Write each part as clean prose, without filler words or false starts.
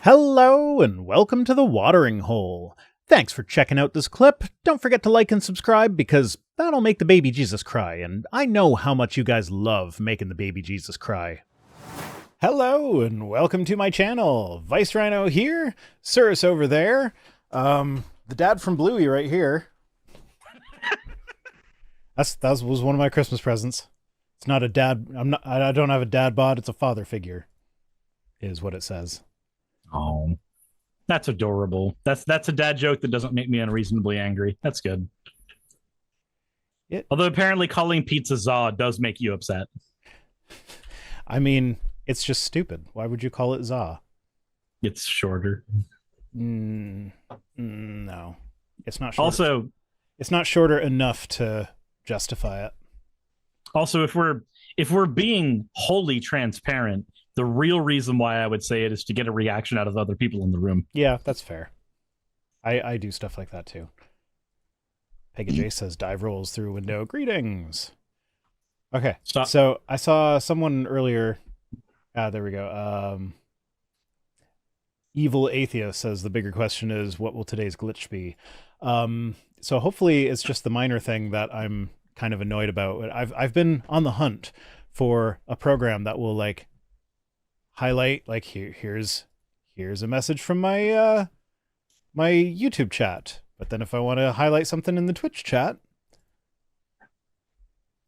Hello and welcome to the watering hole. Thanks for checking out this clip. Don't forget to like and subscribe because that'll make the baby Jesus cry, and I know how much you guys love making the baby Jesus cry. Hello and welcome to my channel. Vice Rhino here, Cirrus over there, the dad from Bluey right here. That was one of my Christmas presents. It's not a dad. I don't have a dad bod. It's a father figure, is what it says. Oh, that's adorable. That's a dad joke that doesn't make me unreasonably angry. That's good. Although apparently calling pizza za does make you upset. I mean, it's just stupid. Why would you call it za? It's shorter. No, it's not shorter. Also, it's not shorter enough to justify it. Also, if we're being wholly transparent, the real reason why I would say it is to get a reaction out of other people in the room. Yeah, that's fair. I do stuff like that too. Peggy J says dive rolls through window. Greetings. Okay, Stop. So I saw someone earlier. There we go. Evil Atheist says the bigger question is, what will today's glitch be? So hopefully it's just the minor thing that I'm kind of annoyed about. I've been on the hunt for a program that will like highlight like here's a message from my my YouTube chat, but then if I want to highlight something in the Twitch chat,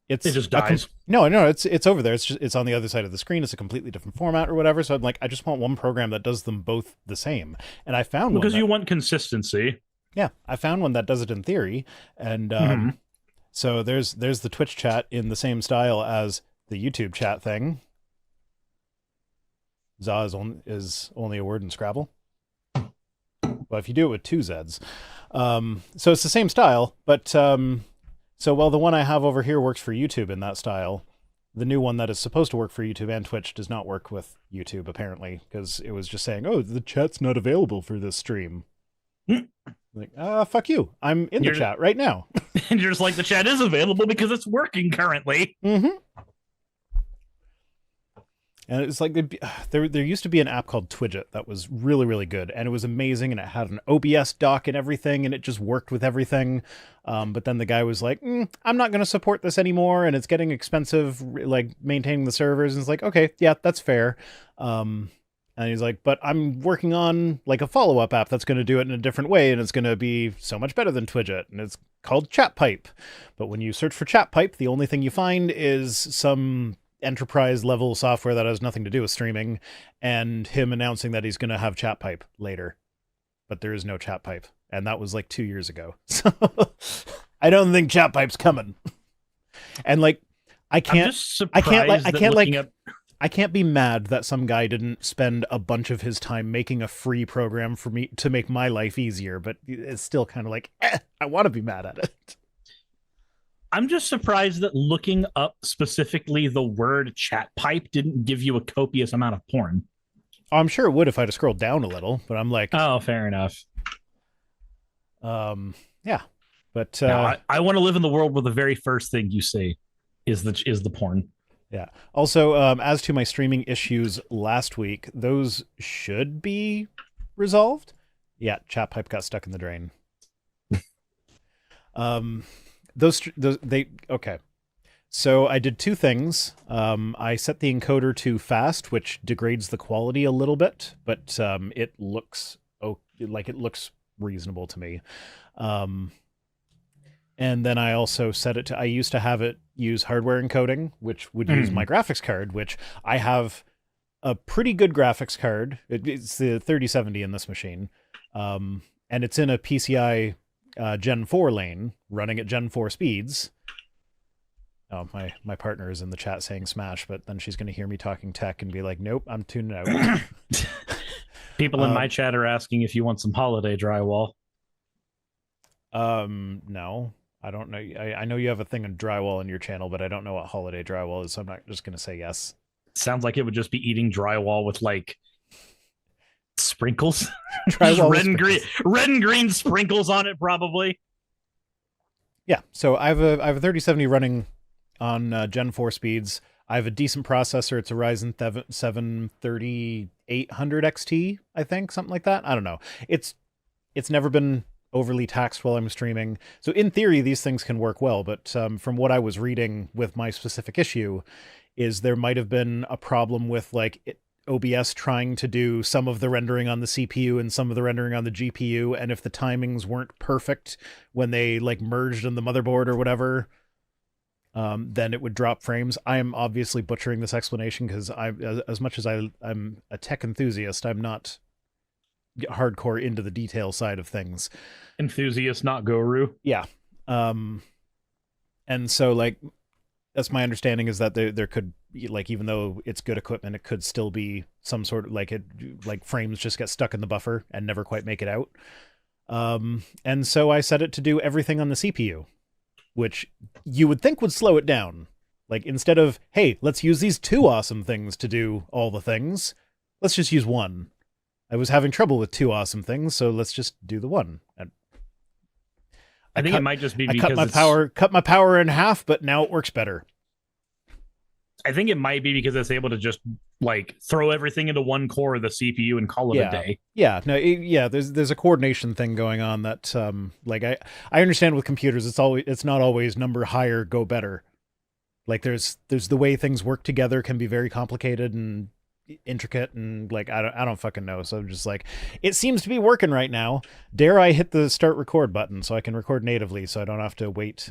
it just dies. No, it's over there. It's on the other side of the screen. It's a completely different format or whatever. So I'm like, I just want one program that does them both the same. And I found one because you want consistency. Yeah, I found one that does it in theory, and so there's the Twitch chat in the same style as the YouTube chat thing. Za is only a word in Scrabble. Well, if you do it with two Zs. So it's the same style, but so while the one I have over here works for YouTube in that style, the new one that is supposed to work for YouTube and Twitch does not work with YouTube, apparently, because it was just saying, oh, the chat's not available for this stream. Like, fuck you. I'm in the chat right now. And you're just like, the chat is available because it's working currently. Mm-hmm. And it's like there used to be an app called Twidget that was really, really good, and it was amazing, and it had an OBS dock and everything, and it just worked with everything. But then the guy was like, I'm not going to support this anymore, and it's getting expensive, like maintaining the servers. And it's like, okay, yeah, that's fair. And he's like, but I'm working on like a follow-up app that's going to do it in a different way, and it's going to be so much better than Twidget, and it's called ChatPipe. But when you search for ChatPipe, the only thing you find is some enterprise level software that has nothing to do with streaming, and him announcing that he's going to have ChatPipe later. But there is no ChatPipe, and that was like 2 years ago. So I don't think ChatPipe's coming. And like, I can't be mad that some guy didn't spend a bunch of his time making a free program for me to make my life easier, but it's still kind of like, I want to be mad at it. I'm just surprised that looking up specifically the word chat pipe didn't give you a copious amount of porn. Oh, I'm sure it would if I'd have scrolled down a little, but I'm like, oh, fair enough. Yeah, but I want to live in the world where the very first thing you see is the porn. Yeah. Also, as to my streaming issues last week, those should be resolved. Yeah, ChatPipe got stuck in the drain. Okay. So I did two things. I set the encoder to fast, which degrades the quality a little bit, but it looks reasonable to me. And then I also set it to, I used to have it use hardware encoding, which would use my graphics card, which I have a pretty good graphics card. It's the 3070 in this machine. And it's in a PCI Gen 4 lane running at Gen 4 speeds. Oh, my partner is in the chat saying smash, but then she's going to hear me talking tech and be like, nope, I'm tuning out. People in my chat are asking if you want some holiday drywall. No, I don't know. I know you have a thing on drywall in your channel, but I don't know what holiday drywall is, so I'm not just going to say yes. Sounds like it would just be eating drywall with like sprinkles. Drywall red and green sprinkles on it, probably. Yeah, so I have a 3070 running on Gen 4 speeds. I have a decent processor. It's a Ryzen 7 30 800 XT, I think, something like that. I don't know. It's never been overly taxed while I'm streaming. So in theory, these things can work well. But from what I was reading with my specific issue, is there might have been a problem with like OBS trying to do some of the rendering on the CPU and some of the rendering on the GPU, and if the timings weren't perfect when they like merged in the motherboard or whatever, then it would drop frames. I am obviously butchering this explanation because as much as I'm a tech enthusiast, I'm not hardcore into the detail side of things. Enthusiast, not guru. Yeah. And so like that's my understanding, is that there could, like, even though it's good equipment, it could still be some sort of like frames just get stuck in the buffer and never quite make it out. And so I set it to do everything on the CPU, which you would think would slow it down. Like, instead of, hey, let's use these two awesome things to do all the things, let's just use one. I was having trouble with two awesome things, so let's just do the one. And I think it might just be because cut my power in half, but now it works better. I think it might be because it's able to just like throw everything into one core of the CPU and call it a day. Yeah, no, there's a coordination thing going on that like I understand with computers, it's not always number higher, go better. Like there's the way things work together can be very complicated and intricate, and like I don't fucking know. So I'm just like, it seems to be working right now. Dare I hit the start record button so I can record natively, so I don't have to wait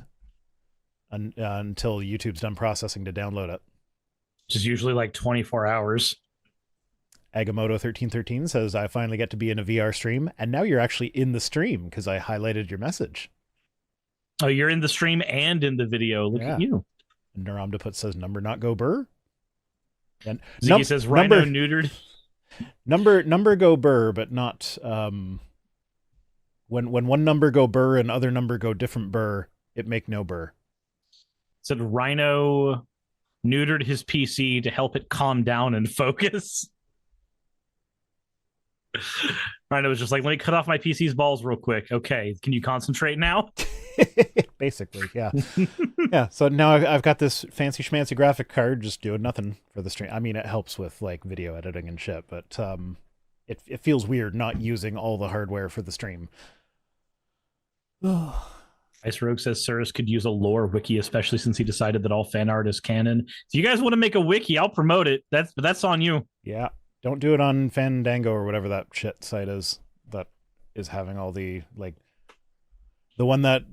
until YouTube's done processing to download it. Which is usually like 24 hours. Agamotto1313 says, I finally get to be in a VR stream, and now you're actually in the stream because I highlighted your message. Oh, you're in the stream and in the video. Look at you. Neuramdaput says, number not go burr. And Ziggy says, Rhino neutered. Number go burr, but not when one number go burr and other number go different burr, it make no burr. Said Rhino neutered his PC to help it calm down and focus. Rhino was just like, let me cut off my PC's balls real quick. Okay, can you concentrate now? Basically, yeah. Yeah, so now I've got this fancy schmancy graphic card just doing nothing for the stream. I mean, it helps with like video editing and shit, but it feels weird not using all the hardware for the stream. Ice Rogue says Cirrus could use a lore wiki, especially since he decided that all fan art is canon. If you guys want to make a wiki, I'll promote it. That's on you. Yeah, don't do it on Fandango or whatever that shit site is that is having all the, like, the one that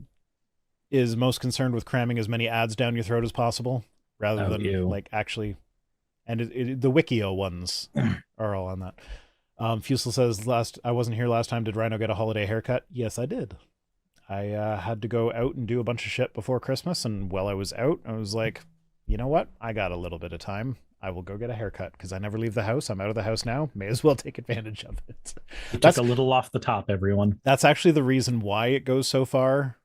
is most concerned with cramming as many ads down your throat as possible, rather than like actually. And the Wikio ones are all on that. Fusel says, I wasn't here last time. Did Rhino get a holiday haircut? Yes, I did. I had to go out and do a bunch of shit before Christmas, and while I was out, I was like, you know what? I got a little bit of time. I will go get a haircut because I never leave the house. I'm out of the house now. May as well take advantage of it. That's a little off the top, everyone. That's actually the reason why it goes so far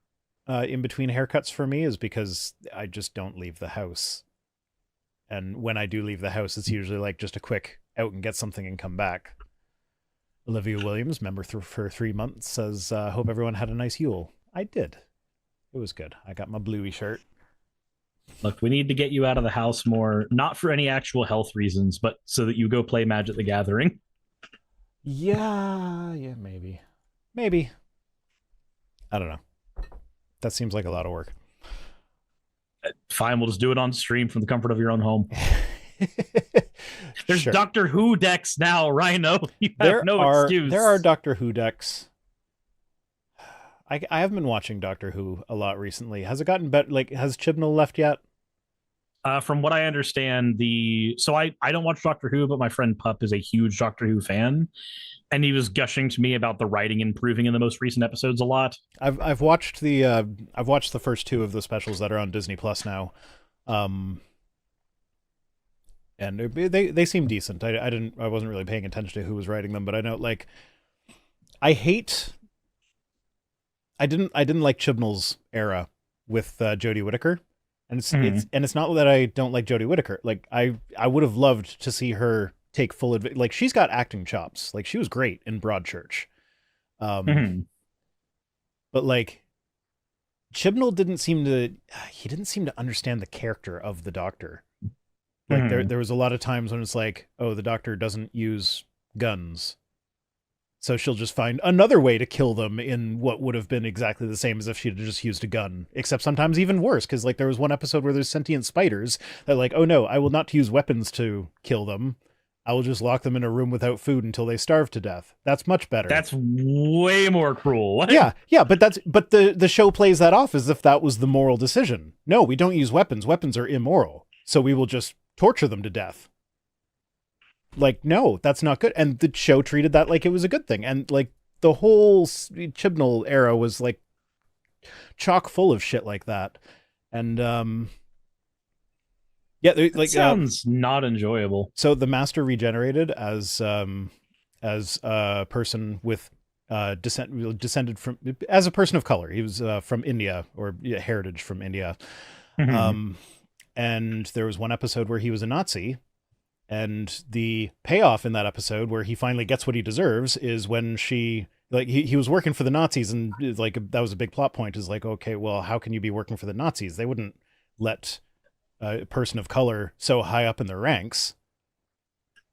in between haircuts for me, is because I just don't leave the house. And when I do leave the house, it's usually like just a quick out and get something and come back. Olivia Williams, member for 3 months, says, hope everyone had a nice Yule. I did. It was good. I got my bluey shirt. Look, we need to get you out of the house more, not for any actual health reasons, but so that you go play Magic the Gathering. Yeah, maybe. I don't know. That seems like a lot of work. Fine, we'll just do it on stream from the comfort of your own home. There's sure. Doctor Who decks now, Rhino. You have excuse. There are Doctor Who decks. I haven't been watching Doctor Who a lot recently. Has it gotten better? Like, has Chibnall left yet? From what I understand, I don't watch Doctor Who, but my friend Pup is a huge Doctor Who fan, and he was gushing to me about the writing improving in the most recent episodes a lot. I've watched the first 2 of the specials that are on Disney Plus now, and they seem decent. I wasn't really paying attention to who was writing them, but I know, like, I didn't like Chibnall's era with Jodie Whittaker, and it's not that I don't like Jodie Whittaker. Like, I would have loved to see her take full advantage. Like, she's got acting chops. Like, she was great in Broadchurch. But like, Chibnall didn't seem to understand the character of the Doctor. Like, there was a lot of times when it's like, oh, the Doctor doesn't use guns. So she'll just find another way to kill them in what would have been exactly the same as if she'd just used a gun, except sometimes even worse, because like there was one episode where there's sentient spiders that like, oh no, I will not use weapons to kill them. I will just lock them in a room without food until they starve to death. That's much better. That's way more cruel. What? Yeah, but the show plays that off as if that was the moral decision. No, we don't use weapons. Weapons are immoral. So we will just torture them to death. Like, no, that's not good. And the show treated that like it was a good thing. And like the whole Chibnall era was like chock full of shit like that. And yeah, like sounds not enjoyable. So the Master regenerated as a person with descended from, as a person of color. He was from India, or heritage from India. Mm-hmm. And there was one episode where he was a Nazi, and the payoff in that episode where he finally gets what he deserves is when she, like, he was working for the Nazis, and like that was a big plot point, is like, okay, well, how can you be working for the Nazis? They wouldn't let a person of color so high up in their ranks.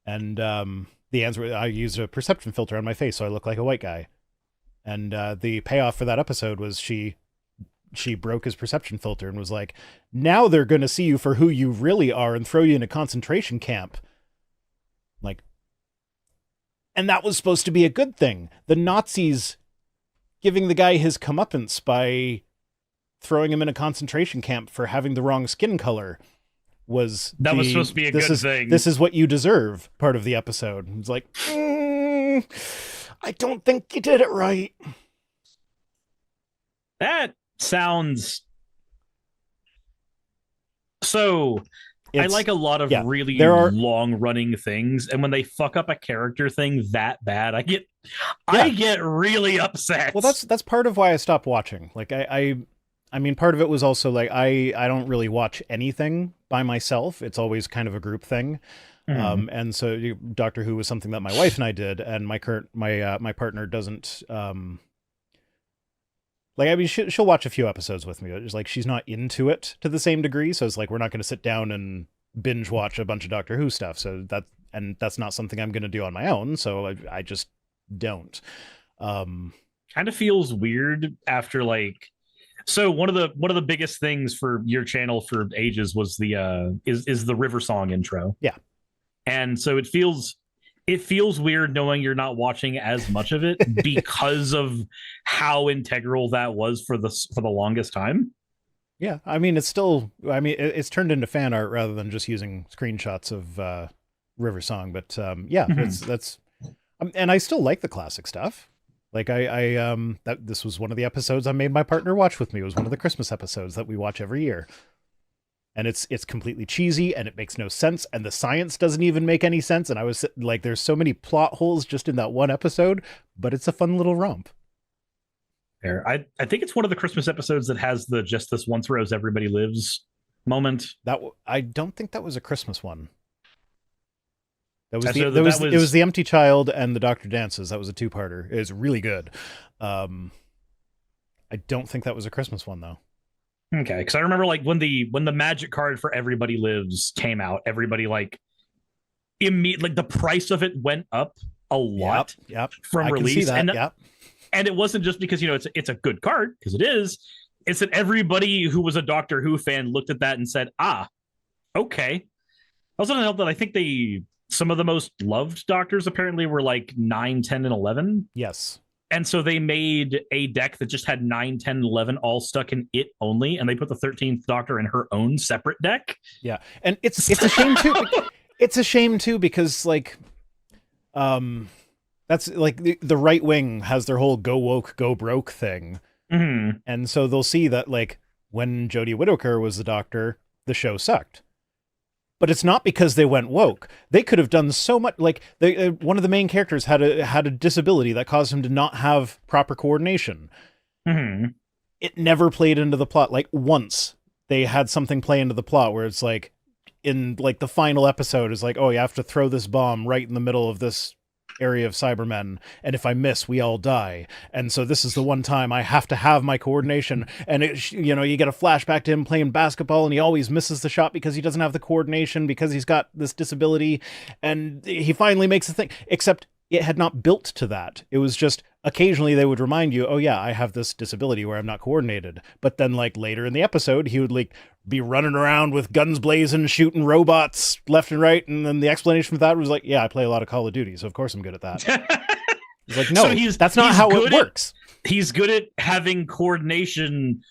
And the answer, I used a perception filter on my face so I look like a white guy. And the payoff for that episode was she broke his perception filter and was like, now they're going to see you for who you really are and throw you in a concentration camp. Like, and that was supposed to be a good thing. The Nazis giving the guy his comeuppance by throwing him in a concentration camp for having the wrong skin color was supposed to be a good thing. This is what you deserve part of the episode. It's like, I don't think you did it right. That sounds so. I like a lot of really long running things, and when they fuck up a character thing that bad, I get really upset. Well, that's part of why I stopped watching. Like I mean, part of it was also like I don't really watch anything by myself. It's always kind of a group thing. Mm-hmm. And so Doctor Who was something that my wife and I did, and my partner doesn't. Like, I mean, she'll watch a few episodes with me. It's like she's not into it to the same degree, so it's like we're not going to sit down and binge watch a bunch of Doctor Who stuff. So that's not something I'm going to do on my own. So I just don't. Kind of feels weird after like. So one of the biggest things for your channel for ages was the is the River Song intro. Yeah. And so it feels weird knowing you're not watching as much of it because of how integral that was for the longest time. Yeah, I mean it's it's turned into fan art rather than just using screenshots of River Song, but yeah, mm-hmm. that's and I still like the classic stuff. Like this was one of the episodes I made my partner watch with me. It was one of the Christmas episodes that we watch every year. And it's completely cheesy and it makes no sense. And the science doesn't even make any sense. And I was like, there's so many plot holes just in that one episode, but it's a fun little romp. There. I think it's one of the Christmas episodes that has the just this once rose everybody lives moment. I don't think that was a Christmas one. It was the Empty Child and the Doctor Dances. That was a two-parter. It was really good. I don't think that was a Christmas one though. Okay, because I remember like when the magic card for Everybody Lives came out, everybody like immediately like the price of it went up a lot from release, and it wasn't just because it's a good card because it is. It's that everybody who was a Doctor Who fan looked at that and said, okay. Also, to help that I think some of the most loved Doctors apparently were like 9, 10, and 11. Yes. And so they made a deck that just had 9, 10, 11 all stuck in it only, and they put the 13th Doctor in her own separate deck. Yeah, and it's a shame too. It's a shame too because like, that's like the right wing has their whole go woke, go broke thing, mm-hmm. and so they'll see that like when Jodie Whittaker was the Doctor, the show sucked. But it's not because they went woke. They could have done so much. Like one of the main characters had a disability that caused him to not have proper coordination. Mm-hmm. It never played into the plot. Like once they had something play into the plot where it's like in like the final episode is like, oh, you have to throw this bomb right in the middle of this area of Cybermen, and if I miss, we all die. And so this is the one time I have to have my coordination. And you get a flashback to him playing basketball, and he always misses the shot because he doesn't have the coordination because he's got this disability. And he finally makes a thing, except it had not built to that. It was just occasionally they would remind you, oh yeah, I have this disability where I'm not coordinated. But then like later in the episode, he would like be running around with guns blazing, shooting robots left and right. And then the explanation for that was like, yeah, I play a lot of Call of Duty, so of course I'm good at that. It's like, no, so that's not how it works. He's good at having coordination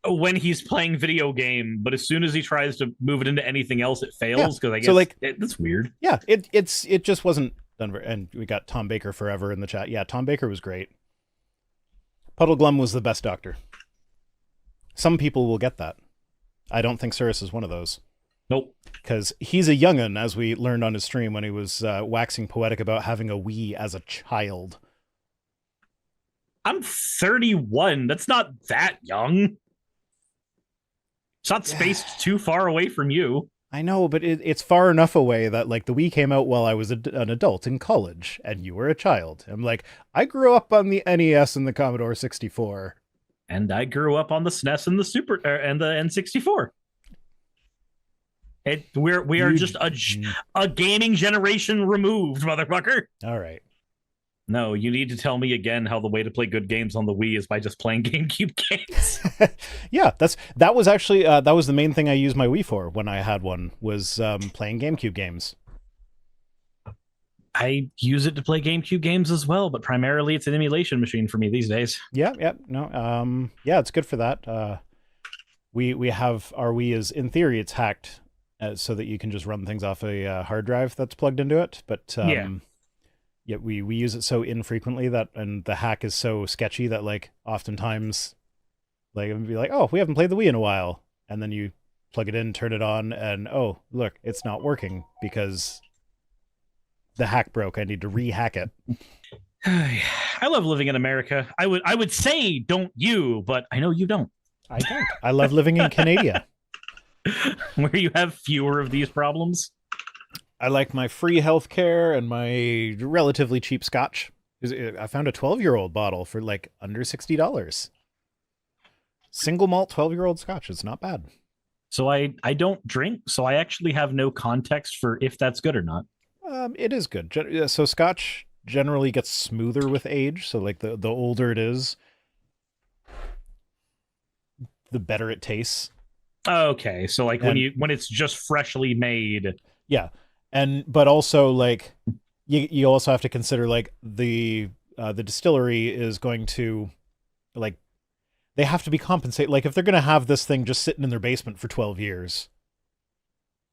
when he's playing video game, but as soon as he tries to move it into anything else, it fails. Because I guess so, like, that's weird. Yeah, it just wasn't done. And we got Tom Baker forever in the chat. Yeah, Tom Baker was great. Puddleglum was the best doctor. Some people will get that. I don't think Cirrus is one of those. Nope. Because he's a young'un, as we learned on his stream when he was waxing poetic about having a Wii as a child. I'm 31. That's not that young. It's not spaced too far away from you. I know, but it's far enough away that like the Wii came out while I was an adult in college, and you were a child. I'm like, I grew up on the NES and the Commodore 64. And I grew up on the SNES and the and the N64. We are just a gaming generation removed, motherfucker. All right. No, you need to tell me again how the way to play good games on the Wii is by just playing GameCube games. Yeah, that was actually that was the main thing I used my Wii for when I had one, was playing GameCube games. I use it to play GameCube games as well, but primarily it's an emulation machine for me these days. Yeah, it's good for that. We have our Wii is, in theory, it's hacked so that you can just run things off a hard drive that's plugged into it. But yet we use it so infrequently and the hack is so sketchy that like oftentimes like it would be like, oh, we haven't played the Wii in a while, and then you plug it in, turn it on, and oh, look, it's not working because the hack broke. I need to re-hack it. I love living in America. I would say don't you, but I know you don't. I don't. I love living in Canada. Where you have fewer of these problems. I like my free healthcare and my relatively cheap scotch. I found a 12-year-old bottle for like under $60. Single malt 12-year-old scotch. It's not bad. So I don't drink, so I actually have no context for if that's good or not. It is good. So scotch generally gets smoother with age. So like the older it is, the better it tastes. Okay, so like when it's just freshly made. Yeah, but also like you also have to consider like the distillery is going to like they have to be compensated. Like if they're going to have this thing just sitting in their basement for 12 years.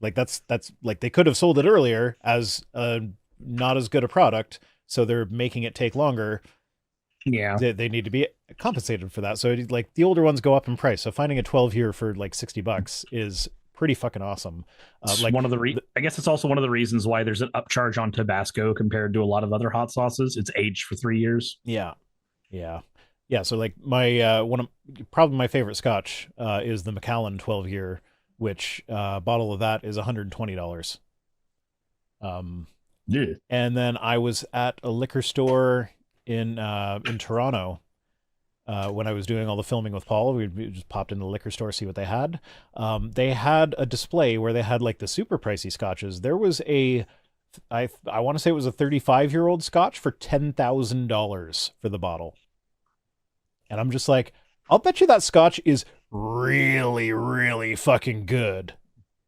Like that's like they could have sold it earlier as not as good a product, so they're making it take longer. Yeah, they need to be compensated for that. So like the older ones go up in price. So finding a 12-year for like $60 is pretty fucking awesome. Like one of I guess it's also one of the reasons why there's an upcharge on Tabasco compared to a lot of other hot sauces. It's aged for 3 years. Yeah. So like my probably my favorite scotch is the Macallan 12-year. Which bottle of that is $120. Yeah. And then I was at a liquor store in Toronto when I was doing all the filming with Paul. We just popped in the liquor store, see what they had. They had a display where they had like the super pricey scotches. There was I want to say it was a 35-year-old scotch for $10,000 for the bottle. And I'm just like, I'll bet you that scotch is really, really fucking good.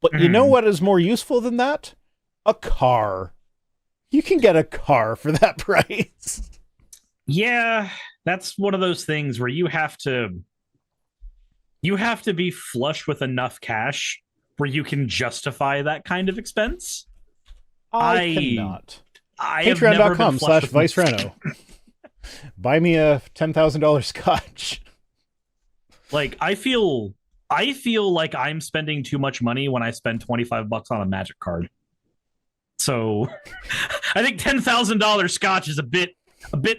But you know what is more useful than that? A car. You can get a car for that price. Yeah, that's one of those things where you have to be flush with enough cash where you can justify that kind of expense. I cannot. Patreon.com/ViceReno. Buy me a $10,000 scotch. Like I feel like I'm spending too much money when I spend $25 on a Magic card. So I think $10,000 scotch is a bit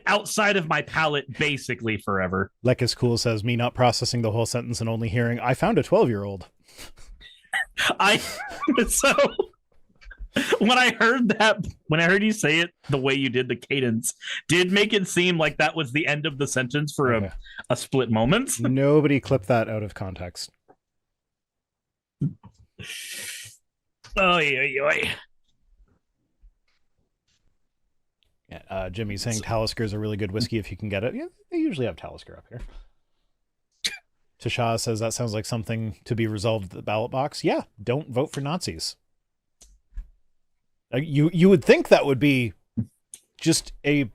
outside of my palate basically forever. Like as cool says, me not processing the whole sentence and only hearing, I found a 12-year-old. When I heard that, when I heard you say it the way you did, the cadence did make it seem like that was the end of the sentence for a split moment. Nobody clipped that out of context. Oh, yeah. Yeah, Jimmy's saying Talisker is a really good whiskey if you can get it. Yeah, they usually have Talisker up here. Tasha says that sounds like something to be resolved at the ballot box. Yeah, don't vote for Nazis. You would think that would be just an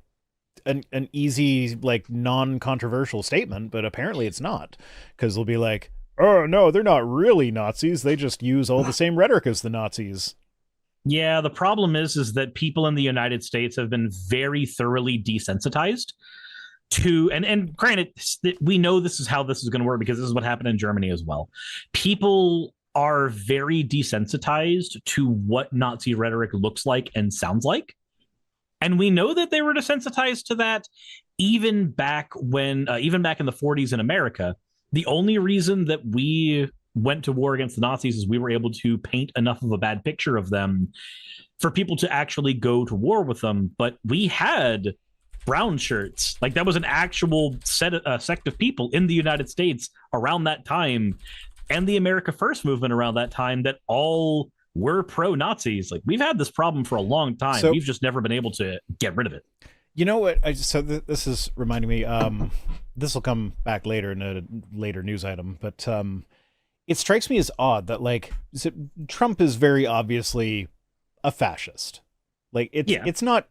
easy, like, non-controversial statement, but apparently it's not, because they'll be like, oh no, they're not really Nazis, they just use all the same rhetoric as the Nazis. Yeah, the problem is that people in the United States have been very thoroughly desensitized to, and granted, we know this is how this is going to work because this is what happened in Germany as well. People are very desensitized to what Nazi rhetoric looks like and sounds like. And we know that they were desensitized to that even back when, even back in the 40s in America. The only reason that we went to war against the Nazis is we were able to paint enough of a bad picture of them for people to actually go to war with them. But we had brown shirts. Like, that was an actual sect of people in the United States around that time, and the America First movement around that time, that all were pro-Nazis. Like, we've had this problem for a long time. We've just never been able to get rid of it. You know what? This is reminding me. This will come back later in a later news item, but it strikes me as odd that, like, Trump is very obviously a fascist. Like, it's not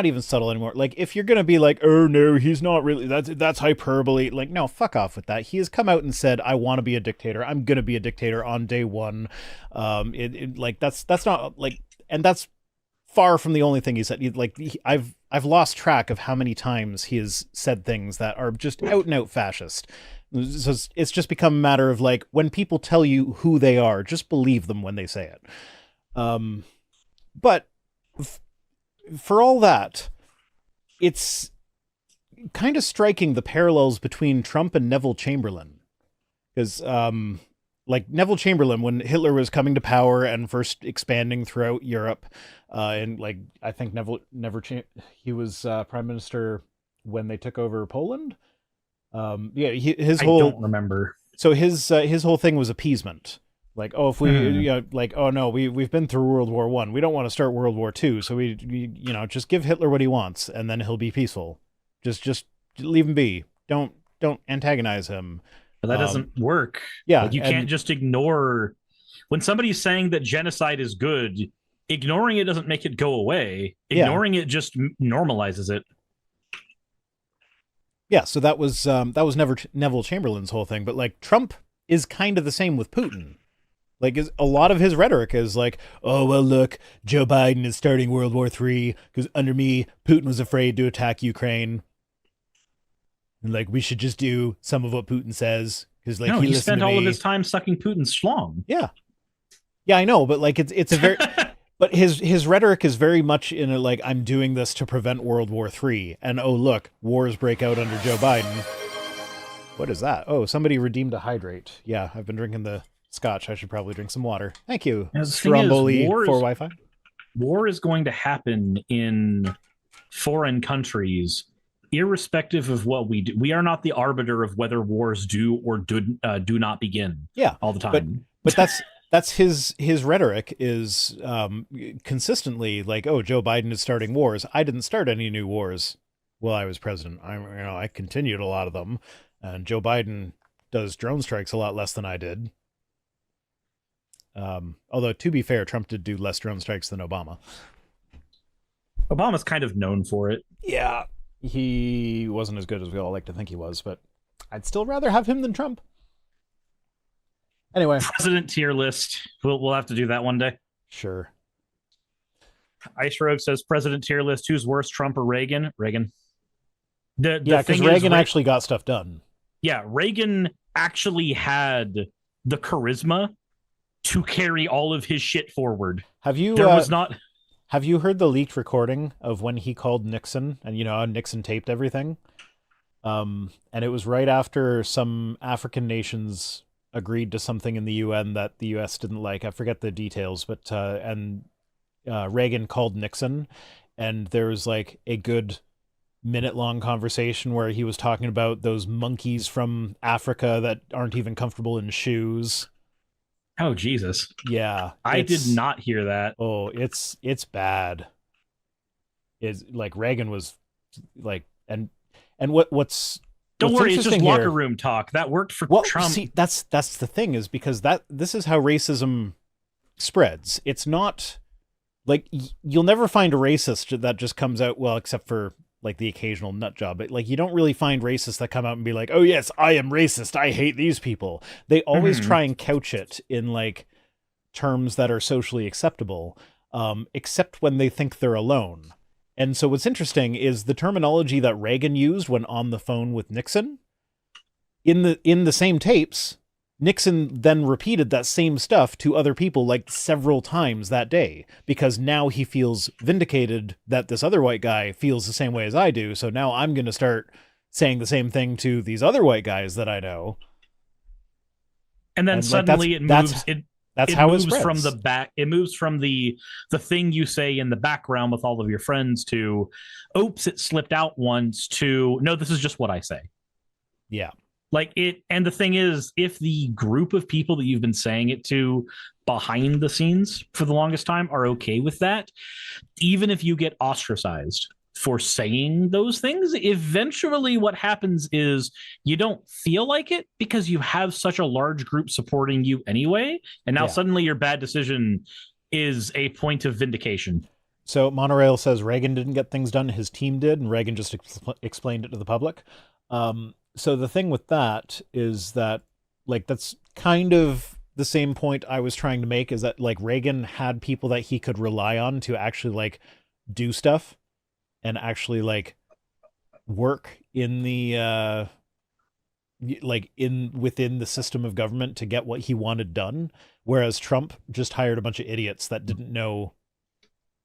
even subtle anymore. Like, if you're gonna be like, oh no, he's not really, that's hyperbole. Like, no, fuck off with that. He has come out and said, I want to be a dictator. I'm gonna be a dictator on day one. Like, that's not like, and that's far from the only thing he said. I've lost track of how many times he has said things that are just out and out fascist. So it's just become a matter of, like, when people tell you who they are, just believe them when they say it. But for all that, it's kind of striking the parallels between Trump and Neville Chamberlain. Because, like, Neville Chamberlain, when Hitler was coming to power and first expanding throughout Europe, and, like, I think he was prime minister when they took over Poland. I don't remember. So his whole thing was appeasement. Like, oh, if we, oh no, we've been through World War I. We don't want to start World War II. So we just give Hitler what he wants, and then he'll be peaceful. Just leave him be. Don't antagonize him. But that doesn't work. Yeah, like, you can't just ignore when somebody's saying that genocide is good. Ignoring it doesn't make it go away. Ignoring it just normalizes it. Yeah, so that was Neville Chamberlain's whole thing. But, like, Trump is kind of the same with Putin. Like, a lot of his rhetoric is like, oh, well, look, Joe Biden is starting World War III because under me, Putin was afraid to attack Ukraine. And, like, we should just do some of what Putin says because, like, he spent all of his time sucking Putin's schlong. Yeah, I know, but, like, it's a very, but his rhetoric is very much in a, like, I'm doing this to prevent World War III, and oh look, wars break out under Joe Biden. What is that? Oh, somebody redeemed a hydrate. Yeah, I've been drinking the scotch. I should probably drink some water. Thank you, Stromboli for Wi-Fi. War is going to happen in foreign countries, irrespective of what we do. We are not the arbiter of whether wars do or do not begin. Yeah, all the time. But that's his rhetoric is consistently like, oh, Joe Biden is starting wars. I didn't start any new wars while I was president. I continued a lot of them, and Joe Biden does drone strikes a lot less than I did. Although, to be fair, Trump did do less drone strikes than Obama. Obama's kind of known for it. Yeah, he wasn't as good as we all like to think he was, but I'd still rather have him than Trump. Anyway, president tier list. We'll have to do that one day. Sure. Ice Rogue says president tier list. Who's worse, Trump or Reagan? Reagan. Because Reagan actually got stuff done. Yeah, Reagan actually had the charisma to carry all of his shit forward. Have you heard the leaked recording of when he called Nixon and Nixon taped everything? And it was right after some African nations agreed to something in the UN that the US didn't like. I forget the details, but and Reagan called Nixon, and there was like a good minute-long conversation where he was talking about those monkeys from Africa that aren't even comfortable in shoes. Oh Jesus! Yeah, I did not hear that. Oh, it's bad. Is like Reagan was like, and what's don't worry, it's just here, locker room talk that worked for Trump. See, that's the thing, is because this is how racism spreads. It's not like you'll never find a racist that just comes out, well, except for like the occasional nut job, but like you don't really find racists that come out and be like, oh yes, I am racist, I hate these people. They always try and couch it in like terms that are socially acceptable, except when they think they're alone. And so what's interesting is the terminology that Reagan used when on the phone with Nixon. In the same tapes, Nixon then repeated that same stuff to other people like several times that day, because now he feels vindicated that this other white guy feels the same way as I do. So now I'm going to start saying the same thing to these other white guys that I know. And then suddenly it moves. That's how it moves from the back. It moves from the thing you say in the background with all of your friends to, oops, it slipped out once, to, no, this is just what I say. Yeah. Like it. And the thing is, if the group of people that you've been saying it to behind the scenes for the longest time are okay with that, even if you get ostracized for saying those things, eventually what happens is you don't feel like it because you have such a large group supporting you anyway. And now suddenly your bad decision is a point of vindication. So Monorail says Reagan didn't get things done, his team did, and Reagan just explained it to the public. So the thing with that is that, like, that's kind of the same point I was trying to make, is that, like, Reagan had people that he could rely on to actually, like, do stuff and actually, like, work in the, within the system of government to get what he wanted done. Whereas Trump just hired a bunch of idiots that didn't know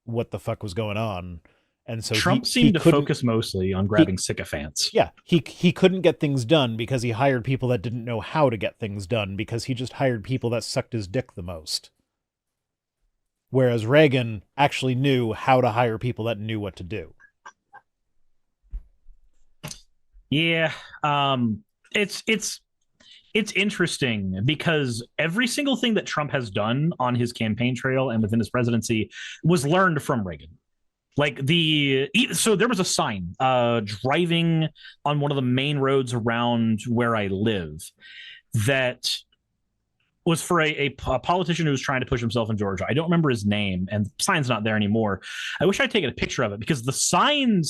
what the fuck was going on. And so Trump seemed to focus mostly on grabbing sycophants. Yeah, he couldn't get things done because he hired people that didn't know how to get things done, because he just hired people that sucked his dick the most. Whereas Reagan actually knew how to hire people that knew what to do. Yeah, it's interesting because every single thing that Trump has done on his campaign trail and within his presidency was learned from Reagan. Like so there was a sign driving on one of the main roads around where I live that was for a politician who was trying to push himself in Georgia. I don't remember his name, and the sign's not there anymore. I wish I'd taken a picture of it, because the sign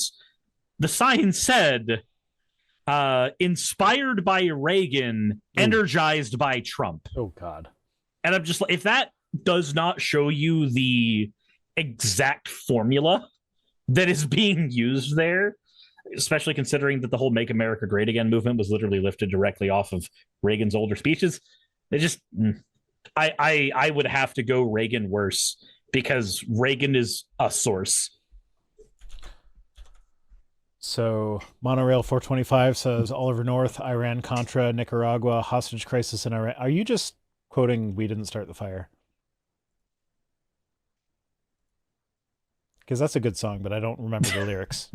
said, inspired by Reagan, energized by Trump. Oh, God. And I'm just like, if that does not show you the exact formula that is being used there, especially considering that the whole Make America Great Again movement was literally lifted directly off of Reagan's older speeches, it just, I would have to go Reagan worse, because Reagan is a source. So Monorail 425 says Oliver North, Iran Contra, Nicaragua, hostage crisis in Iran. Are you just quoting "We Didn't Start the Fire"? Because that's a good song, but I don't remember the lyrics.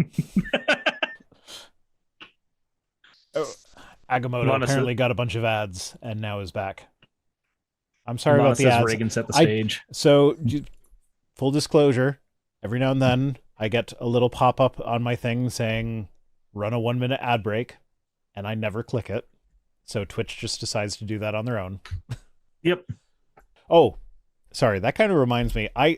Agamotto apparently got a bunch of ads and now is back. I'm sorry about the ads. Reagan set the stage. So, full disclosure, every now and then I get a little pop-up on my thing saying, run a 1-minute ad break, and I never click it. So Twitch just decides to do that on their own. Yep. Oh, sorry. That kind of reminds me. I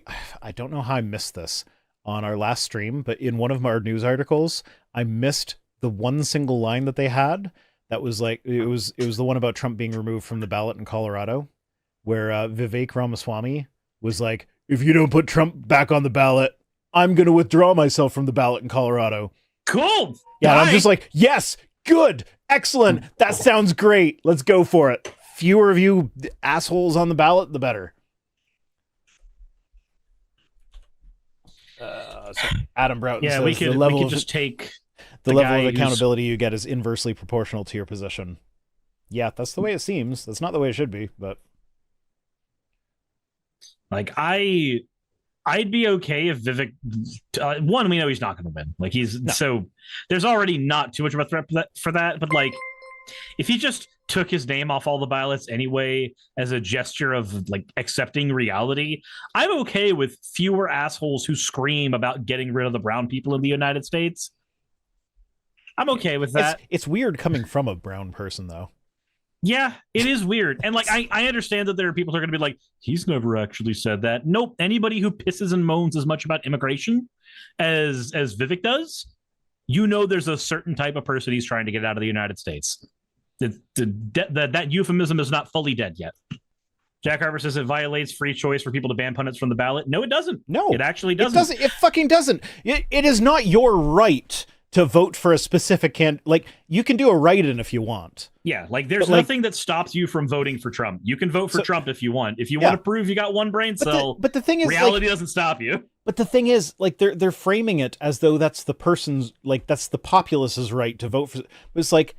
don't know how I missed this on our last stream, but in one of our news articles, I missed the one single line that they had that was like, it was the one about Trump being removed from the ballot in Colorado, where Vivek Ramaswamy was like, if you don't put Trump back on the ballot, I'm going to withdraw myself from the ballot in Colorado. Cool. Yeah, I'm just like, yes, good, excellent. That sounds great. Let's go for it. Fewer of you assholes on the ballot, the better. So Adam Broughton says we could just take the level of accountability you get is inversely proportional to your position. Yeah, that's the way it seems. That's not the way it should be, but like I I'd be okay if Vivek. One, we know he's not going to win. Like so. There's already not too much of a threat for that. But like, if he just took his name off all the ballots anyway as a gesture of like accepting reality, I'm okay with fewer assholes who scream about getting rid of the brown people in the United States. I'm okay with that. It's weird coming from a brown person, though. Yeah, it is weird. And like, I understand that there are people who are going to be like, he's never actually said that. Nope. Anybody who pisses and moans as much about immigration as Vivek does, there's a certain type of person he's trying to get out of the United States. That euphemism is not fully dead yet. Jack Harper says it violates free choice for people to ban pundits from the ballot. No, it doesn't. No, it actually doesn't. It fucking doesn't. It is not your right to vote for a specific like, you can do a write-in if you want. Yeah, like there's nothing that stops you from voting for Trump. You can vote for Trump if you want. If you want to prove you got one brain cell, but the thing is, reality doesn't stop you. But the thing is, like, they're framing it as though that's the person's, like, that's the populace's right to vote for. It's like,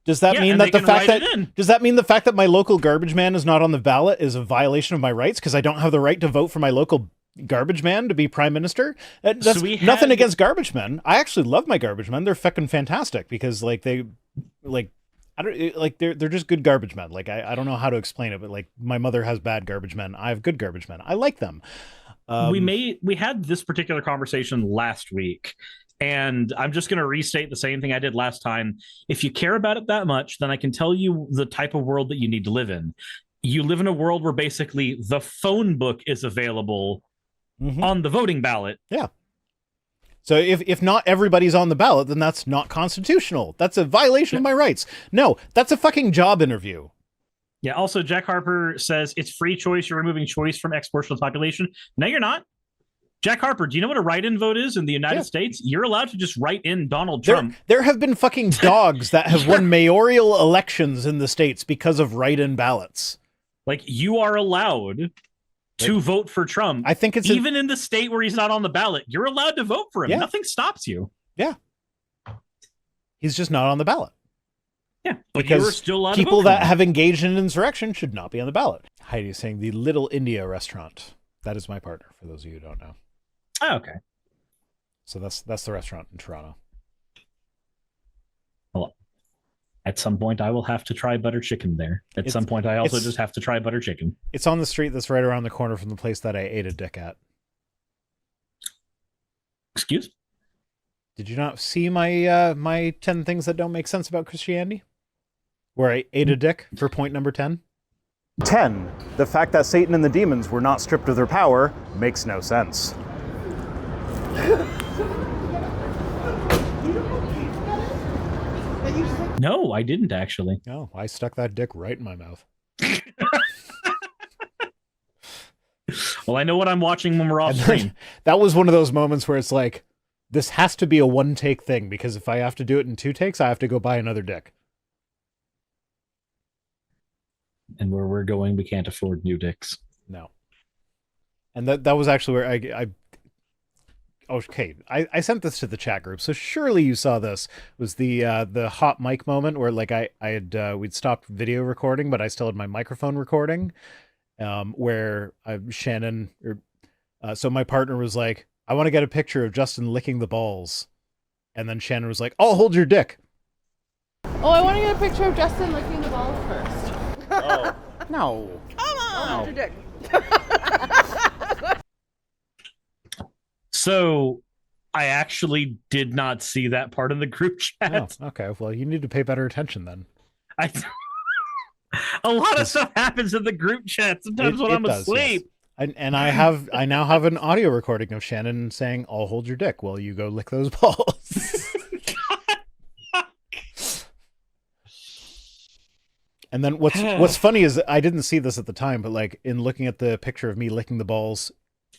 does that mean that the fact that my local garbage man is not on the ballot is a violation of my rights because I don't have the right to vote for my local garbage man to be prime minister? That's nothing against garbage men. I actually love my garbage men. They're fucking fantastic because like they're just good garbage men. Like I don't know how to explain it, but like my mother has bad garbage men. I have good garbage men. I like them. We had this particular conversation last week, and I'm just going to restate the same thing I did last time. If you care about it that much, then I can tell you the type of world that you need to live in. You live in a world where basically the phone book is available on the voting ballot. Yeah. So if not everybody's on the ballot, then that's not constitutional. That's a violation of my rights. No, that's a fucking job interview. Yeah. Also, Jack Harper says it's free choice. You're removing choice from X portion of the population. No, you're not. Jack Harper, do you know what a write-in vote is in the United States? You're allowed to just write in Donald Trump. There have been fucking dogs that have won mayoral elections in the States because of write-in ballots. Like, you are allowed to vote for Trump. I think it's even in the state where he's not on the ballot, you're allowed to vote for him. Nothing stops you. Yeah. He's just not on the ballot. Yeah, but you're still allowed people to vote that have engaged in insurrection should not be on the ballot. Heidi is saying the Little India restaurant. That is my partner, for those of you who don't know. Oh, okay. So that's the restaurant in Toronto. Well, at some point I will have to try butter chicken there. At some point I also just have to try butter chicken. It's on the street that's right around the corner from the place that I ate a dick at. Excuse? Did you not see my my 10 things that don't make sense about Christianity? Where I ate a dick for point number 10? 10. The fact that Satan and the demons were not stripped of their power makes no sense. No, I didn't actually. No, I stuck that dick right in my mouth. Well, I know what I'm watching when we're off screen. That was one of those moments where it's like, this has to be a one-take thing, because if I have to do it in 2 takes, I have to go buy another dick. And where we're going, we can't afford new dicks. No. And that was actually where I sent this to the chat group, so surely you saw this. It was the hot mic moment where like we'd stopped video recording, but I still had my microphone recording. Where Shannon, so my partner was like, I want to get a picture of Justin licking the balls, and then Shannon was like, "Oh, hold your dick." Oh, I want to get a picture of Justin licking the balls first. Oh no! Come on, hold your dick. So, I actually did not see that part of the group chat. Oh, okay, well, you need to pay better attention then. A lot of stuff happens in the group chat sometimes when I'm asleep. Yes. And I now have an audio recording of Shannon saying, "I'll hold your dick while you go lick those balls." And then what's funny is I didn't see this at the time, but like in looking at the picture of me licking the balls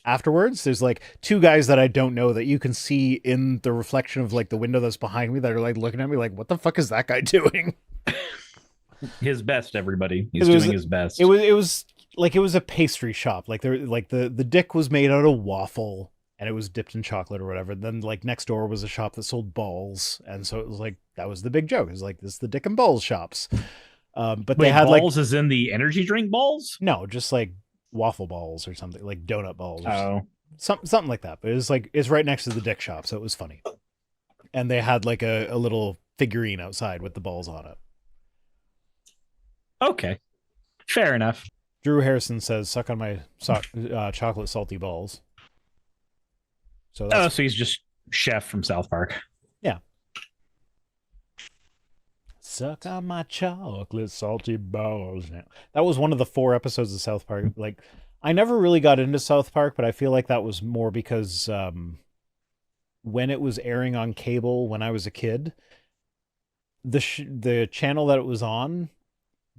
afterwards, there's like 2 guys that I don't know that you can see in the reflection of like the window that's behind me that are like looking at me like, what the fuck is that guy doing? His best, everybody. He's doing his best. It was like, it was a pastry shop. Like there, like the dick was made out of waffle and it was dipped in chocolate or whatever. Then like next door was a shop that sold balls. And so it was like, that was the big joke. It was like, this is the dick and balls shops. But wait, they had balls like, as in the energy drink balls? No, just like waffle balls or something, like donut balls. Oh, something like that. But it's right next to the dick shop, so it was funny. And they had like a little figurine outside with the balls on it. Okay, fair enough. Drew Harrison says, "Suck on my chocolate salty balls." So so he's just Chef from South Park. Yeah. Suck on my chocolate salty balls. That was one of the 4 episodes of South Park. Like, I never really got into South Park, but I feel like that was more because when it was airing on cable when I was a kid, the channel that it was on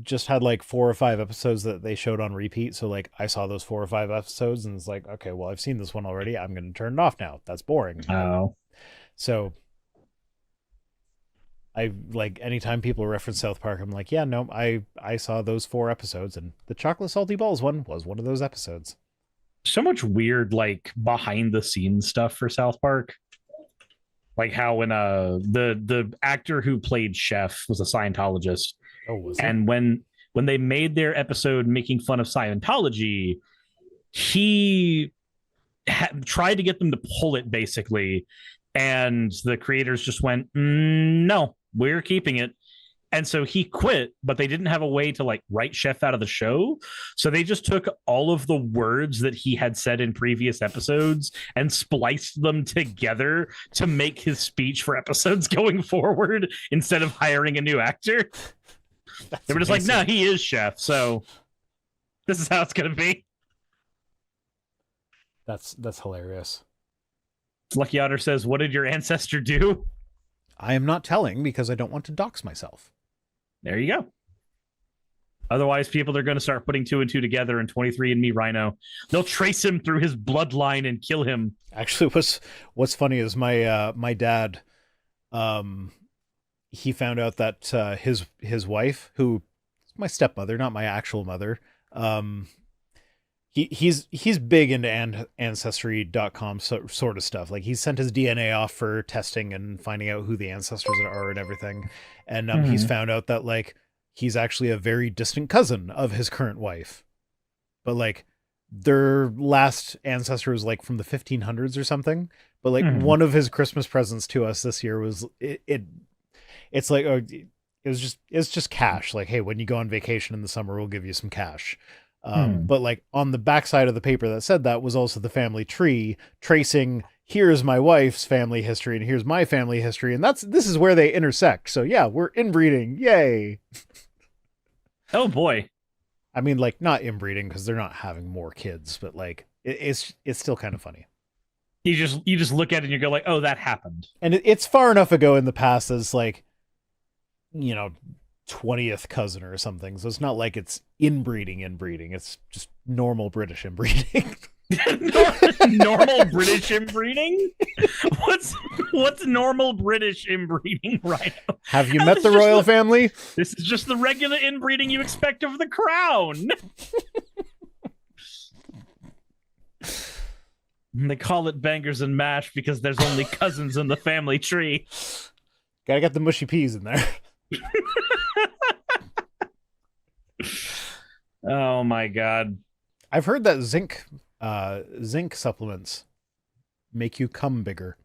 just had like 4 or 5 episodes that they showed on repeat. So like I saw those 4 or 5 episodes and it's like, okay, well, I've seen this one already. I'm going to turn it off now. That's boring. Oh. So I like anytime people reference South Park, I'm like, yeah, no, I saw those 4 episodes and the chocolate salty balls one was one of those episodes. So much weird, like behind the scenes stuff for South Park. Like how when the actor who played Chef was a Scientologist. Oh, was it? And when they made their episode making fun of Scientology, he tried to get them to pull it basically, and the creators just went, no, we're keeping it. And so he quit, but they didn't have a way to like write Chef out of the show. So they just took all of the words that he had said in previous episodes and spliced them together to make his speech for episodes going forward instead of hiring a new actor. They were just like, no, he is Chef. So this is how it's going to be. That's hilarious. Lucky Otter says, what did your ancestor do? I am not telling because I don't want to dox myself. There you go. Otherwise, people are going to start putting 2 and 2 together in 23andMe Rhino. They'll trace him through his bloodline and kill him. Actually, what's funny is my dad, he found out that his wife, who is my stepmother, not my actual mother, he's big into ancestry.com sort of stuff. Like he sent his DNA off for testing and finding out who the ancestors are and everything. And he's found out that like he's actually a very distant cousin of his current wife. But like their last ancestor was like from the 1500s or something. But like one of his Christmas presents to us this year was it's like it's just cash. Like, hey, when you go on vacation in the summer, we'll give you some cash. But like on the backside of the paper that said that was also the family tree tracing, here's my wife's family history and here's my family history. And this is where they intersect. So yeah, we're inbreeding. Yay. Oh boy. I mean, like not inbreeding because they're not having more kids, but like it's still kind of funny. You just look at it and you go like, oh, that happened. And it's far enough ago in the past as like, 20th cousin or something, so it's not like it's inbreeding. It's just normal British inbreeding. Normal British inbreeding? What's normal British inbreeding, Rhino? Have you met the royal family? This is just the regular inbreeding you expect of the crown. They call it bangers and mash because there's only cousins in the family tree. Gotta get the mushy peas in there. Oh my god. I've heard that zinc supplements make you come bigger.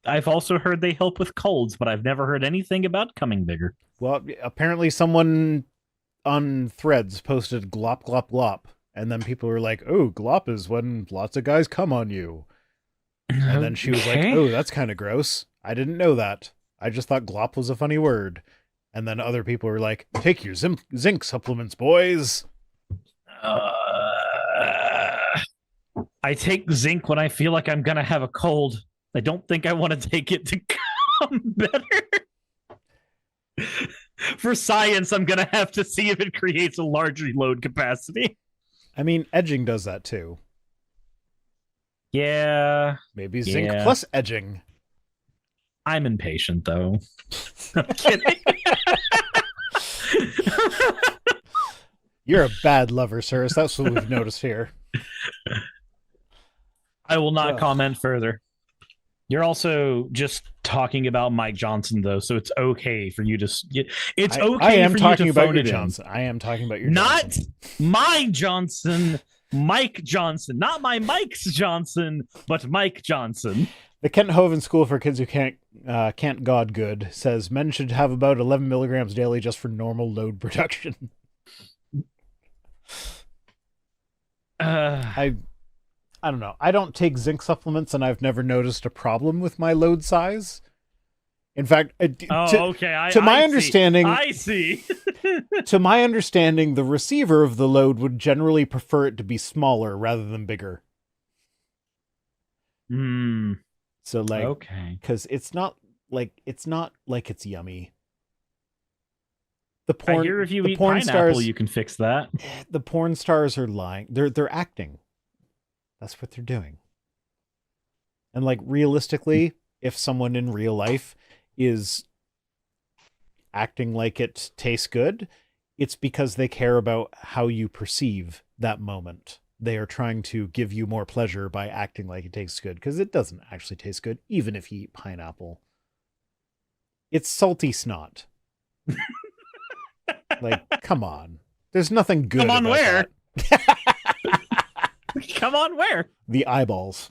I've also heard they help with colds, but I've never heard anything about coming bigger. Well, apparently someone on Threads posted glop glop glop, and then people were like, oh, glop is when lots of guys come on you. And then she was like, oh, that's kind of gross. I didn't know that. I just thought glop was a funny word. And then other people were like, take your zinc supplements, boys. I take zinc when I feel like I'm going to have a cold. I don't think I want to take it to come better. For science, I'm going to have to see if it creates a larger load capacity. I mean, edging does that too. Yeah. Maybe zinc plus edging. I'm impatient, though. I'm kidding. You're a bad lover, Cyrus. That's what we've noticed here. I will not comment further. You're also just talking about Mike Johnson, though, so it's okay for you to. It's okay. I am for talking you to about your Johnson. I am talking about your not Johnson. My Johnson. Mike Johnson, not my Mike's Johnson, but Mike Johnson. The Kent Hovind School for Kids Who Can't God Good says men should have about 11 milligrams daily just for normal load production. I don't know. I don't take zinc supplements, and I've never noticed a problem with my load size. In fact, to my understanding, I see. To my understanding, the receiver of the load would generally prefer it to be smaller rather than bigger. So okay, because it's not like it's yummy. I hear if you eat pineapple, stars, you can fix that. The porn stars are lying. They're acting. That's what they're doing. And like realistically, if someone in real life is acting like it tastes good, it's because they care about how you perceive that moment. They are trying to give you more pleasure by acting like it tastes good, because it doesn't actually taste good, even if you eat pineapple. It's salty snot. Like, come on. There's nothing good about where? That. Come on, where? The eyeballs.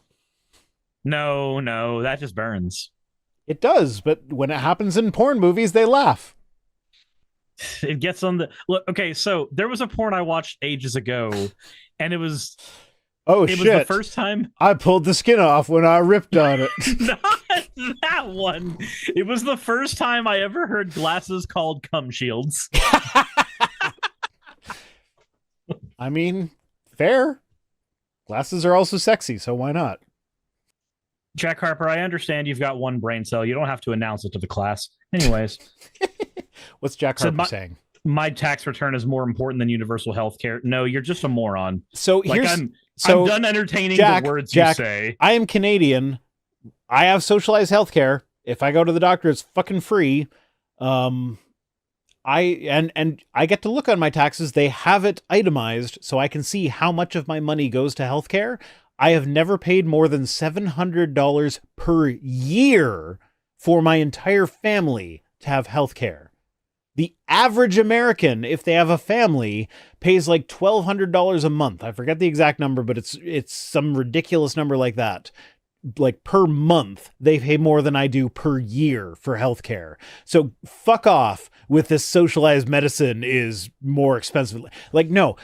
No, that just burns. It does, but when it happens in porn movies, they laugh. It gets on the... Look, okay, so there was a porn I watched ages ago, and it was... Oh, shit. It was the first time... I pulled the skin off when I ripped on it. Not that one. It was the first time I ever heard glasses called cum shields. I mean, fair. Glasses are also sexy, so why not? Jack Harper, I understand you've got one brain cell. You don't have to announce it to the class. Anyways. What's Jack Harper saying? My tax return is more important than universal health care. No, you're just a moron. So I'm done entertaining the words Jack, you say. I am Canadian. I have socialized health care. If I go to the doctor, it's fucking free. I get to look on my taxes. They have it itemized so I can see how much of my money goes to healthcare. I have never paid more than $700 per year for my entire family to have healthcare. The average American, if they have a family, pays like $1,200 a month. I forget the exact number, but it's some ridiculous number like that. Like per month, they pay more than I do per year for healthcare. So fuck off with this socialized medicine is more expensive. Like, no,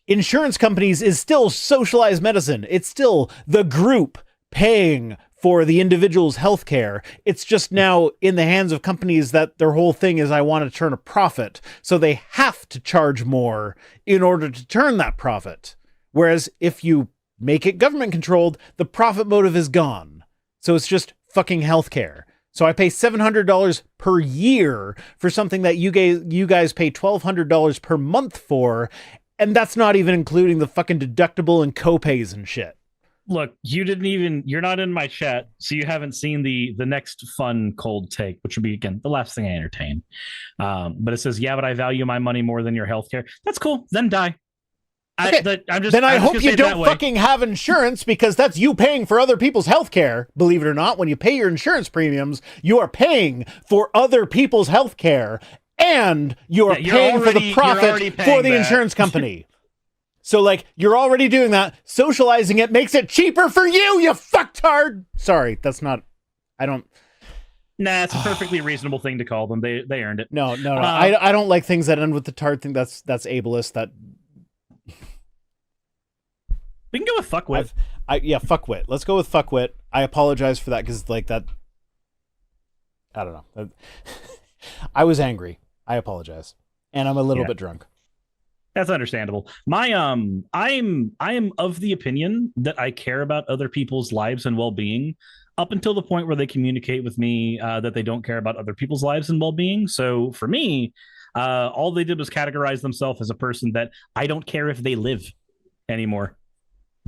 insurance companies is still socialized medicine. It's still the group paying for the individual's healthcare. It's just now in the hands of companies that their whole thing is, I want to turn a profit. So they have to charge more in order to turn that profit. Whereas if you make it government controlled, the profit motive is gone. So it's just fucking healthcare. So I pay $700 per year for something that you guys pay $1,200 per month for. And that's not even including the fucking deductible and copays and shit. Look, you're not in my chat, so you haven't seen the next fun cold take, which would be, again, the last thing I entertain. But it says, yeah, but I value my money more than your healthcare. That's cool. Then die. Okay. I hope you don't fucking have insurance, because that's you paying for other people's healthcare. Believe it or not, when you pay your insurance premiums, you are paying for other people's healthcare, and you are paying for the profit for the insurance company. So, like, you're already doing that. Socializing it makes it cheaper for you fucktard. Sorry, that's not... I don't... Nah, it's a perfectly reasonable thing to call them. They earned it. No. I don't like things that end with the tard thing. That's ableist. That... We can go with fuckwit. Yeah, fuckwit. Let's go with fuckwit. I apologize for that, because, like, that... I don't know. I was angry. I apologize. And I'm a little bit drunk. That's understandable. I am of the opinion that I care about other people's lives and well-being up until the point where they communicate with me that they don't care about other people's lives and well-being. So for me, all they did was categorize themselves as a person that I don't care if they live anymore,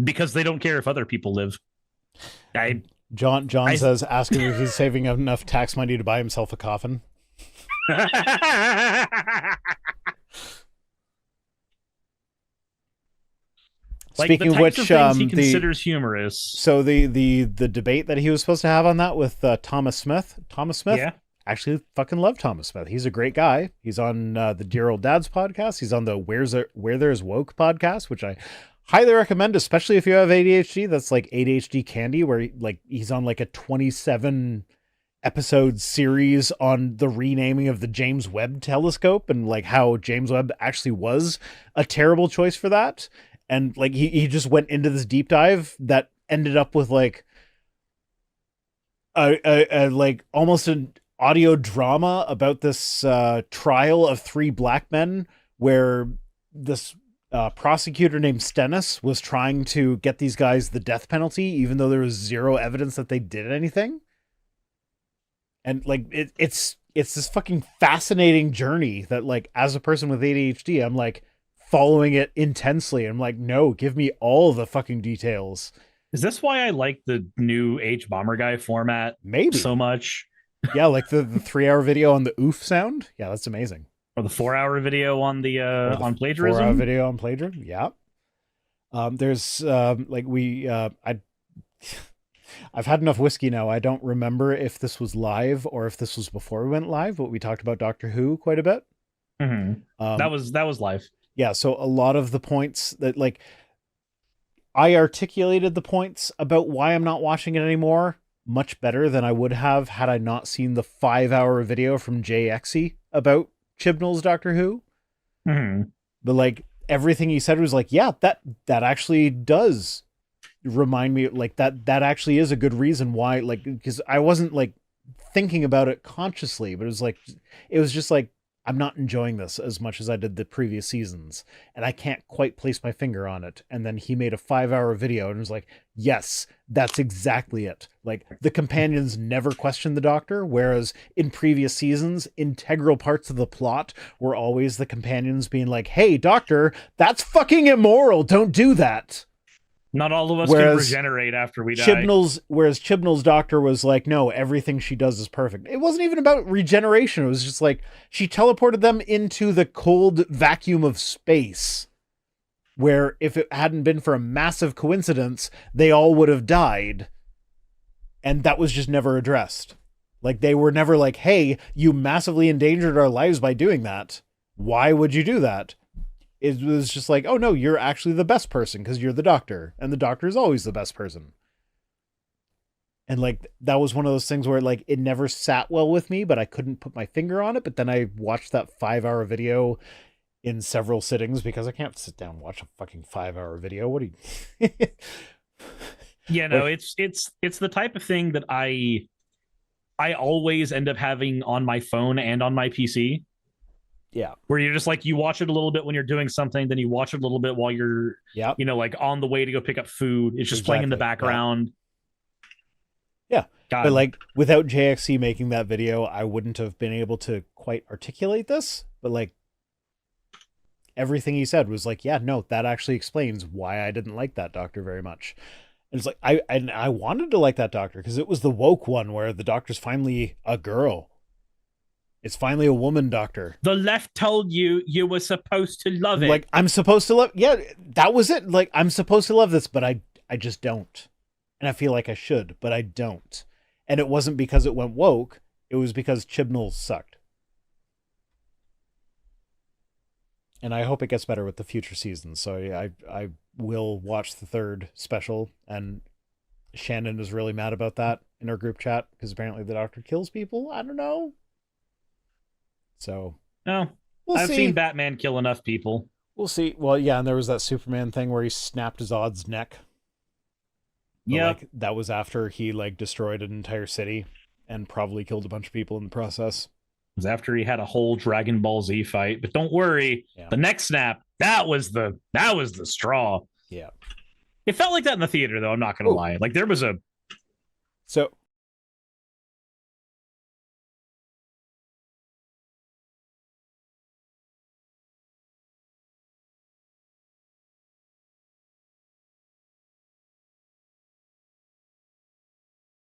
because they don't care if other people live. John says, asking if he's saving enough tax money to buy himself a coffin. Speaking of which, he considers humorous. So the debate that he was supposed to have on that with Thomas Smith. Yeah. Actually fucking love Thomas Smith. He's a great guy. He's on the Dear Old Dads podcast. He's on the Where There's Woke podcast, which I highly recommend, especially if you have ADHD. That's like ADHD Candy, where he's on like a 27 episode series on the renaming of the James Webb Telescope and like how James Webb actually was a terrible choice for that. And like he just went into this deep dive that ended up with like a like almost an audio drama about this trial of 3 black men where this prosecutor named Stennis was trying to get these guys the death penalty, even though there was zero evidence that they did anything. And like it's this fucking fascinating journey that like as a person with ADHD, I'm like following it intensely. I'm like, no, give me all the fucking details. Is this why I like the new H Bomber Guy format maybe so much? Yeah, like the 3-hour video on the oof sound. Yeah, that's amazing. Or the 4-hour video on the on plagiarism. 4-hour video on plagiarism. Yeah. There's like I've had enough whiskey now. I don't remember if this was live or if this was before we went live, but we talked about Doctor Who quite a bit. Mm-hmm. That was live. Yeah, so a lot of the points that like I articulated the points about why I'm not watching it anymore much better than I would have had I not seen the 5-hour video from JXE about Chibnall's Doctor Who. Mm-hmm. But like everything he said was like, yeah, that actually does remind me like that actually is a good reason why, like, because I wasn't like thinking about it consciously, but it was just like I'm not enjoying this as much as I did the previous seasons, and I can't quite place my finger on it. And then he made a 5-hour video and was like, yes, that's exactly it. Like the companions never questioned the Doctor, whereas in previous seasons, integral parts of the plot were always the companions being like, hey, Doctor, that's fucking immoral. Don't do that. Not all of us can regenerate after we die. Whereas Chibnall's Doctor was like, no, everything she does is perfect. It wasn't even about regeneration. It was just like she teleported them into the cold vacuum of space, where if it hadn't been for a massive coincidence, they all would have died. And that was just never addressed. Like they were never like, hey, you massively endangered our lives by doing that. Why would you do that? It was just like, oh no, you're actually the best person because you're the Doctor, and the Doctor is always the best person. And like that was one of those things where like it never sat well with me, but I couldn't put my finger on it. But then I watched that 5-hour video in several sittings because I can't sit down and watch a fucking 5-hour video. What do you? Yeah, no, it's the type of thing that I always end up having on my phone and on my PC. Yeah. Where you're just like, you watch it a little bit when you're doing something, then you watch it a little bit while you're, you know, like on the way to go pick up food. It's just playing in the background. Yeah. But like without JXC making that video, I wouldn't have been able to quite articulate this. But like everything he said was like, yeah, no, that actually explains why I didn't like that Doctor very much. And it's like, I wanted to like that Doctor because it was the woke one where the Doctor's finally a girl. It's finally a woman Doctor. The left told you were supposed to love it. Like, I'm supposed to love... Yeah, that was it. Like, I'm supposed to love this, but I just don't. And I feel like I should, but I don't. And it wasn't because it went woke. It was because Chibnall sucked. And I hope it gets better with the future seasons. So I will watch the 3rd special. And Shannon is really mad about that in our group chat because apparently the Doctor kills people. I don't know. So no, I've seen Batman kill enough people. We'll see. Well, yeah, and there was that Superman thing where he snapped Zod's neck. Yeah, like, that was after he like destroyed an entire city and probably killed a bunch of people in the process. It was after he had a whole Dragon Ball Z fight. But don't worry, the neck snap that was the straw. Yeah, it felt like that in the theater though. I'm not gonna lie. Like there was a. So